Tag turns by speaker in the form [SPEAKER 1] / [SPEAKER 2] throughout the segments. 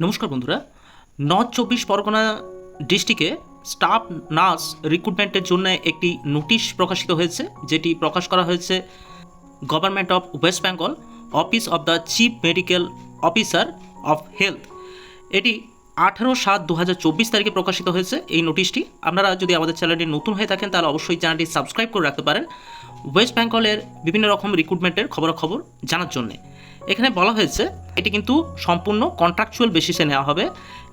[SPEAKER 1] নমস্কার বন্ধুরা, নর্থ চব্বিশ পরগনা ডিস্ট্রিক্টে স্টাফ নার্স রিক্রুটমেন্টের জন্য একটি নোটিশ প্রকাশিত হয়েছে, যেটি প্রকাশ করা হয়েছে government of West Bengal, office of the chief medical officer of health. এটি 18/7/2024 তারিখে প্রকাশিত হয়েছে এই নোটিশটি। আপনারা যদি আমাদের চ্যানেলটি নতুন হয়ে থাকেন তাহলে অবশ্যই চ্যানেলটি সাবস্ক্রাইব করে রাখতে পারেন ওয়েস্ট বেঙ্গলের বিভিন্ন রকম রিক্রুটমেন্টের খবরাখবর জানার জন্যে। এখানে বলা হয়েছে এটি কিন্তু সম্পূর্ণ কন্ট্রাকচুয়াল বেসিসে নেওয়া হবে।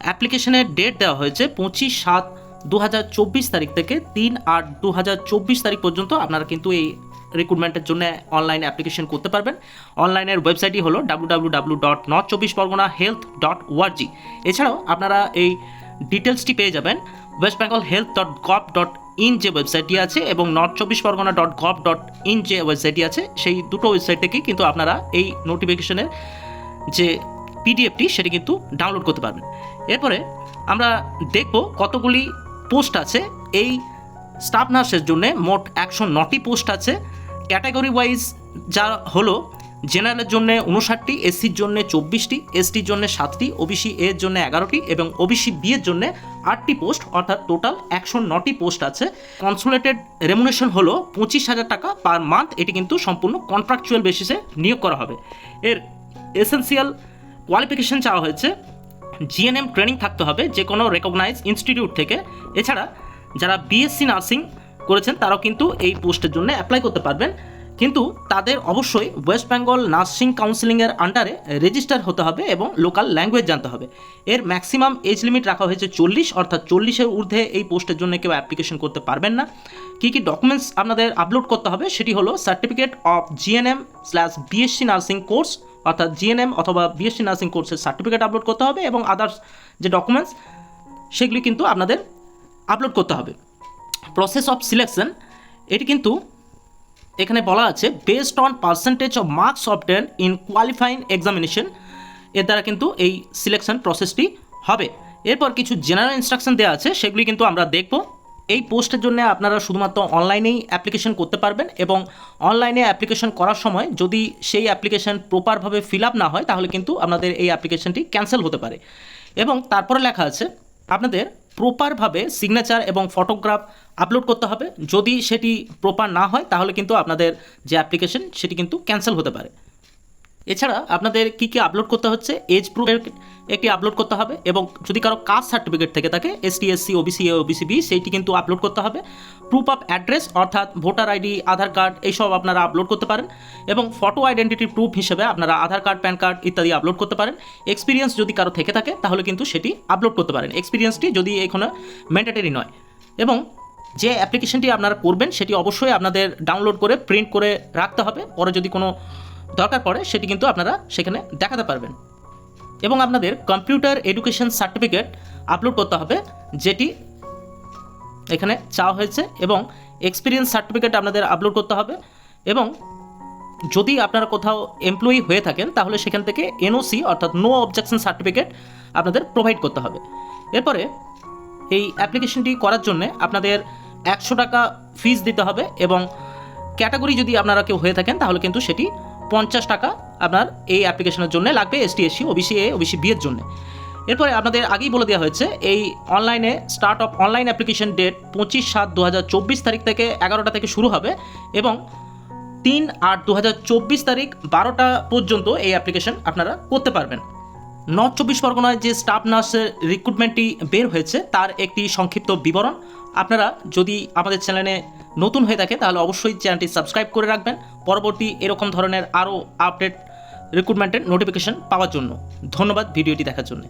[SPEAKER 1] অ্যাপ্লিকেশনের ডেট দেওয়া হয়েছে 25/7/2024 তারিখ থেকে 3/8/2024 তারিখ পর্যন্ত আপনারা কিন্তু এই রিক্রুটমেন্টের জন্য অনলাইনে অ্যাপ্লিকেশন করতে পারবেন। অনলাইনের ওয়েবসাইটই হলো www.north24pargona.health.org। এছাড়াও আপনারা এই ডিটেলসটি পেয়ে যাবেন westbengalhealth.gov.in যে ওয়েবসাইটটি আছে এবং north24pargona.gov.in যে ওয়েবসাইটটি আছে, সেই দুটো ওয়েবসাইট থেকেই কিন্তু আপনারা এই নোটিফিকেশনের যে পিডিএফটি সেটি কিন্তু ডাউনলোড করতে পারবেন। এরপরে আমরা দেখব কতগুলি পোস্ট আছে এই স্টাফ নার্সের জন্য। মোট 109টি পোস্ট আছে। ক্যাটাগরি ওয়াইজ যা হলো, জেনারেলের জন্য 59টি, এসসির জন্য 24টি, এসটির জন্য 7টি, ওবিসি এর জন্য 11টি এবং ওবিসি বি এর জন্য 8টি পোস্ট, অর্থাৎ টোটাল 109টি পোস্ট আছে। কনসুলেটেড রেমুনেশন হলো 25,000 টাকা পার মান্থ। এটি কিন্তু সম্পূর্ণ কন্ট্রাকচুয়াল বেসিসে নিয়োগ করা হবে। এর এসেন্সিয়াল কোয়ালিফিকেশন চাওয়া হয়েছে জিএনএম ট্রেনিং থাকতে হবে যে কোনো রেকগনাইজ ইনস্টিটিউট থেকে। এছাড়া যারা বিএসসি নার্সিং করেছেন তারাও কিন্তু এই পোস্টের জন্য অ্যাপ্লাই করতে পারবেন, কিন্তু তাদের অবশ্যই ওয়েস্ট বেঙ্গল নার্সিং কাউন্সিলিংয়ের আন্ডারে রেজিস্টার হতে হবে এবং লোকাল ল্যাঙ্গুয়েজ জানতে হবে। এর ম্যাক্সিমাম এজ লিমিট রাখা হয়েছে 40, অর্থাৎ 40-এর ঊর্ধ্বে এই পোস্টের জন্য কেউ অ্যাপ্লিকেশন করতে পারবেন না। কী কী ডকুমেন্টস আপনাদের আপলোড করতে হবে সেটি হলো সার্টিফিকেট অফ জিএনএম/বিএসসি নার্সিং কোর্স, অর্থাৎ জিএনএম অথবা বিএসসি নার্সিং কোর্সের সার্টিফিকেট আপলোড করতে হবে এবং আদার্স যে ডকুমেন্টস সেগুলি কিন্তু আপনাদের আপলোড করতে হবে। প্রসেস অফ সিলেকশন, এটি কিন্তু এখানে বলা আছে based on percentage of marks obtain in qualifying examination. এর দ্বারা কিন্তু এই সিলেকশন প্রসেসটি হবে। এরপর কিছু জেনারেল ইনস্ট্রাকশন দেওয়া আছে, সেগুলি কিন্তু আমরা দেখব। এই পোস্টের জন্য আপনারা শুধুমাত্র অনলাইনেই অ্যাপ্লিকেশন করতে পারবেন এবং অনলাইনে অ্যাপ্লিকেশন করার সময় যদি সেই অ্যাপ্লিকেশন প্রপারভাবে ফিল আপ না হয় তাহলে কিন্তু আপনাদের এই অ্যাপ্লিকেশনটি ক্যান্সেল হতে পারে। এবং তারপরে লেখা আছে আপনাদের প্রপারভাবে সিগনেচার এবং ফটোগ্রাফ আপলোড করতে হবে। যদি সেটি প্রপার না হয় তাহলে কিন্তু আপনাদের যে অ্যাপ্লিকেশন সেটি কিন্তু ক্যান্সেল হতে পারে। এছাড়া আপনাদের কী কী আপলোড করতে হচ্ছে, এজ প্রুফ একটি আপলোড করতে হবে এবং যদি কারো কাস্ট সার্টিফিকেট থেকে থাকে ST, SC, OBC A, OBC B, সেইটি কিন্তু আপলোড করতে হবে। প্রুফ অফ অ্যাড্রেস অর্থাৎ ভোটার আইডি, আধার কার্ড এইসব আপনারা আপলোড করতে পারেন এবং ফটো আইডেন্টিটি প্রুফ হিসেবে আপনারা আধার কার্ড, প্যান কার্ড ইত্যাদি আপলোড করতে পারেন। এক্সপিরিয়েন্স যদি কারো থেকে থাকে তাহলে কিন্তু সেটি আপলোড করতে পারেন, এক্সপিরিয়েন্সটি যদি এখানে ম্যান্ডেটরি নয়। এবং যে অ্যাপ্লিকেশনটি আপনারা করবেন সেটি অবশ্যই আপনাদের ডাউনলোড করে প্রিন্ট করে রাখতে হবে। পরে যদি কোনো দরকার পড়ে সেটি কিন্তু আপনারা সেখানে দেখাতে পারবেন। এবং আপনাদের কম্পিউটার এডুকেশন সার্টিফিকেট আপলোড করতে হবে, যেটি এখানে চাওয়া হয়েছে, এবং এক্সপিরিয়েন্স সার্টিফিকেট আপনাদের আপলোড করতে হবে। এবং যদি আপনারা কোথাও এমপ্লয়ি হয়ে থাকেন তাহলে সেখান থেকে এনওসি অর্থাৎ নো অবজেকশন সার্টিফিকেট আপনাদের প্রোভাইড করতে হবে। এরপরে এই অ্যাপ্লিকেশনটি করার জন্য আপনাদের 100 টাকা ফিস দিতে হবে এবং ক্যাটাগরি যদি আপনারা কেউ হয়ে থাকেন তাহলে কিন্তু সেটি 50 টাকা আপনার এই অ্যাপ্লিকেশনের জন্য লাগবে, ST, SC, OBC A, OBC B এর জন্য। এরপরে আপনাদের আগেই বলে দেওয়া হয়েছে এই অনলাইনে start of online application date 25/7/2024 তারিখ থেকে 11টা থেকে শুরু হবে এবং 3/8/2024 তারিখ 12টা পর্যন্ত এই অ্যাপ্লিকেশন আপনারা করতে পারবেন। নর্থ চব্বিশ পরগনায় যে স্টাফ নার্সের রিক্রুটমেন্টটি বের হয়েছে তার একটি সংক্ষিপ্ত বিবরণ। আপনারা যদি আমাদের চ্যানেলে নতুন হয়ে থাকে তাহলে অবশ্যই চ্যানেলটি সাবস্ক্রাইব করে রাখবেন পরবর্তী এরকম ধরনের আরও আপডেট রিক্রুটমেন্টের নোটিফিকেশন পাওয়ার জন্য। ধন্যবাদ ভিডিওটি দেখার জন্য।